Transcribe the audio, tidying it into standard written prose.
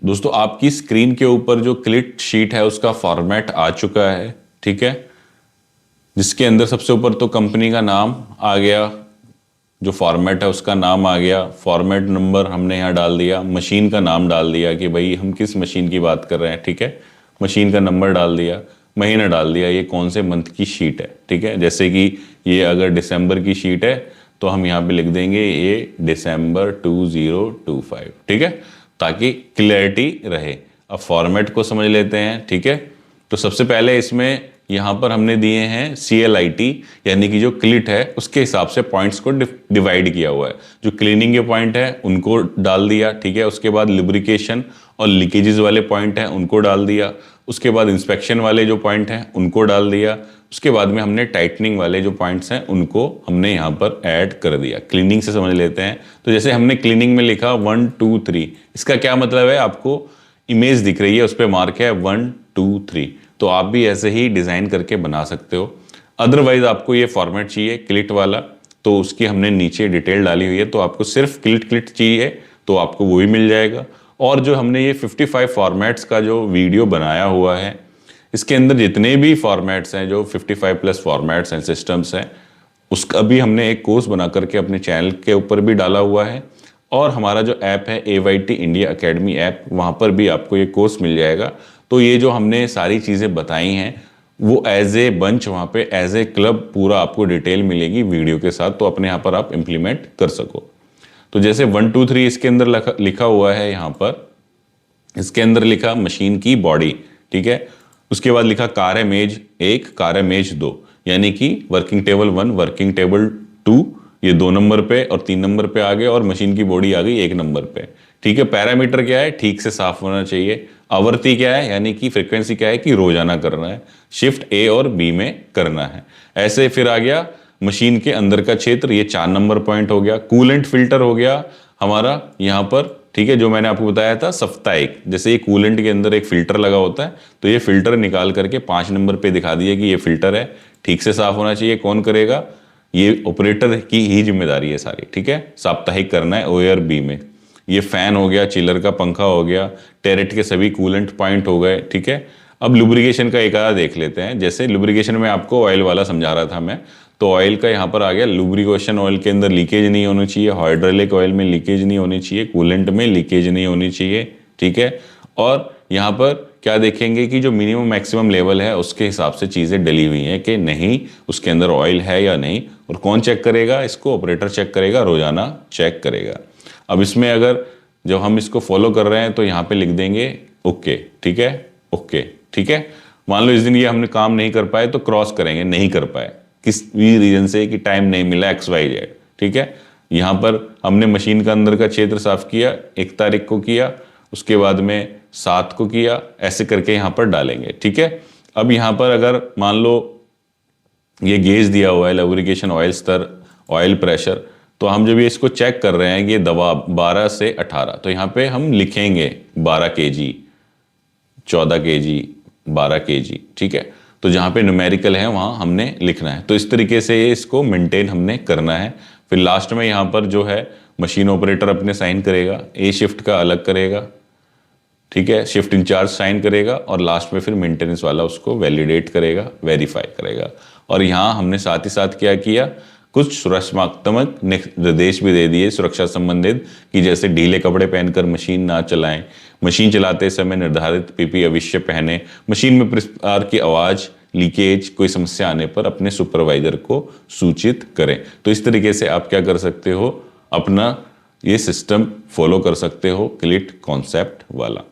दोस्तों आपकी स्क्रीन के ऊपर जो क्लिट शीट है उसका फॉर्मेट आ चुका है, ठीक है, जिसके अंदर सबसे ऊपर तो कंपनी का नाम आ गया, जो फॉर्मेट है उसका नाम आ गया, फॉर्मेट नंबर हमने यहाँ डाल दिया, मशीन का नाम डाल दिया कि भाई हम किस मशीन की बात कर रहे हैं, ठीक है, मशीन का नंबर डाल दिया, महीना डाल दिया, ये कौन से मंथ की शीट है, ठीक है। जैसे कि ये अगर दिसंबर की शीट है तो हम यहाँ पे लिख देंगे ये दिसंबर 2025, ठीक है, ताकि क्लैरिटी रहे। अब फॉर्मेट को समझ लेते हैं, ठीक है। तो सबसे पहले इसमें यहाँ पर हमने दिए हैं CLIT, यानी कि जो क्लिट है उसके हिसाब से पॉइंट्स को डिवाइड किया हुआ है। जो क्लीनिंग के पॉइंट है उनको डाल दिया, ठीक है। उसके बाद लुब्रिकेशन और लीकेजेस वाले पॉइंट हैं उनको डाल दिया। उसके बाद इंस्पेक्शन वाले जो पॉइंट हैं उनको डाल दिया। उसके बाद में हमने टाइटनिंग वाले जो पॉइंट्स हैं उनको हमने यहाँ पर ऐड कर दिया। क्लीनिंग से समझ लेते हैं। तो जैसे हमने क्लीनिंग में लिखा 1 2 3, इसका क्या मतलब है, आपको इमेज दिख रही है, उस पर मार्क है 1 2 3। तो आप भी ऐसे ही डिज़ाइन करके बना सकते हो। अदरवाइज आपको ये फॉर्मेट चाहिए क्लिट वाला, तो उसकी हमने नीचे डिटेल डाली हुई है। तो आपको सिर्फ क्लिट चाहिए तो आपको वो भी मिल जाएगा। और जो हमने ये 55 फॉर्मेट्स का जो वीडियो बनाया हुआ है, इसके अंदर जितने भी फॉर्मेट्स हैं, जो 55+ फॉर्मेट्स हैं, सिस्टम्स हैं, उसका भी हमने एक कोर्स बना करके अपने चैनल के ऊपर भी डाला हुआ है। और हमारा जो ऐप है AYT इंडिया अकेडमी ऐप, वहाँ पर भी आपको ये कोर्स मिल जाएगा। तो ये जो हमने सारी चीज़ें बताई हैं वो एज ए बंच, वहाँ पे एज ए क्लब पूरा आपको डिटेल मिलेगी वीडियो के साथ, तो अपने यहाँ पर आप इम्प्लीमेंट कर सको। तो जैसे 1 2 3 इसके अंदर लिखा हुआ है, यहाँ पर इसके अंदर लिखा मशीन की बॉडी, ठीक है। उसके बाद लिखा कार इमेज 1, कार इमेज 2, यानी कि वर्किंग टेबल 1, वर्किंग टेबल 2, ये 2 नंबर पे और 3 नंबर पे आ गए, और मशीन की बॉडी आ गई 1 नंबर पे, ठीक है। पैरामीटर क्या है, ठीक से साफ होना चाहिए। आवर्ती क्या है, यानी कि फ्रीक्वेंसी क्या है कि रोजाना करना है। शिफ्ट A और B में करना है। ऐसे फिर आ गया मशीन के अंदर का क्षेत्र, ये 4 नंबर पॉइंट हो गया। कूलेंट फिल्टर हो गया हमारा यहाँ पर, ठीक है, जो मैंने आपको बताया था साप्ताहिक। जैसे ये कूलेंट के अंदर एक फिल्टर लगा होता है, तो ये फिल्टर निकाल करके 5 नंबर पे दिखा दिया कि ये फिल्टर है, ठीक से साफ होना चाहिए। कौन करेगा, ये ऑपरेटर की ही जिम्मेदारी है सारी, ठीक है। साप्ताहिक करना है O और B में। ये फैन हो गया, चिलर का पंखा हो गया, टेरेट के सभी कूलेंट पॉइंट हो गए, ठीक है। अब लुब्रिकेशन का एक आधा देख लेते हैं। जैसे लुब्रिकेशन में आपको ऑयल वाला समझा रहा था मैं, तो ऑयल का यहाँ पर आ गया। लुब्रिकेशन ऑयल के अंदर लीकेज नहीं होनी चाहिए, हाइड्रोलिक ऑयल में लीकेज नहीं होनी चाहिए, कूलेंट में लीकेज नहीं होनी चाहिए, ठीक है। और यहाँ पर क्या देखेंगे कि जो मिनिमम मैक्सिमम लेवल है उसके हिसाब से चीज़ें डली हुई हैं कि नहीं, उसके अंदर ऑयल है या नहीं। और कौन चेक करेगा इसको, ऑपरेटर चेक करेगा, रोजाना चेक करेगा। अब इसमें अगर जब हम इसको फॉलो कर रहे हैं तो यहाँ पे लिख देंगे ओके, ठीक है, ओके, ठीक है। मान लो इस दिन ये हमने काम नहीं कर पाए तो क्रॉस करेंगे, नहीं कर पाए किस भी रीजन से, कि टाइम नहीं मिला XYZ, ठीक है। यहाँ पर हमने मशीन का अंदर का क्षेत्र साफ किया, 1 तारीख को किया, उसके बाद में 7 को किया, ऐसे करके यहाँ पर डालेंगे, ठीक है। अब यहाँ पर अगर मान लो ये गेज दिया हुआ है, लुब्रिकेशन ऑयल स्तर, ऑयल प्रेशर, तो हम जब ये इसको चेक कर रहे हैं कि ये दबाव 12 से 18, तो यहाँ पे हम लिखेंगे 12 kg, 14 kg, 12 kg, ठीक है। तो जहाँ पे न्यूमेरिकल है वहाँ हमने लिखना है। तो इस तरीके से ये इसको मेंटेन हमने करना है। फिर लास्ट में यहाँ पर जो है मशीन ऑपरेटर अपने साइन करेगा, A शिफ्ट का अलग करेगा, ठीक है, शिफ्ट इंचार्ज साइन करेगा, और लास्ट में फिर मेंटेनेंस वाला उसको वैलिडेट करेगा, वेरीफाई करेगा। और यहाँ हमने साथ ही साथ क्या किया, कुछ सुरक्षात्मक निर्देश भी दे दिए सुरक्षा संबंधित, कि जैसे ढीले कपड़े पहनकर मशीन ना चलाएं, मशीन चलाते समय निर्धारित PP अवश्य पहने, मशीन में प्रकार की आवाज, लीकेज, कोई समस्या आने पर अपने सुपरवाइजर को सूचित करें। तो इस तरीके से आप क्या कर सकते हो, अपना ये सिस्टम फॉलो कर सकते हो क्लिट कॉन्सेप्ट वाला।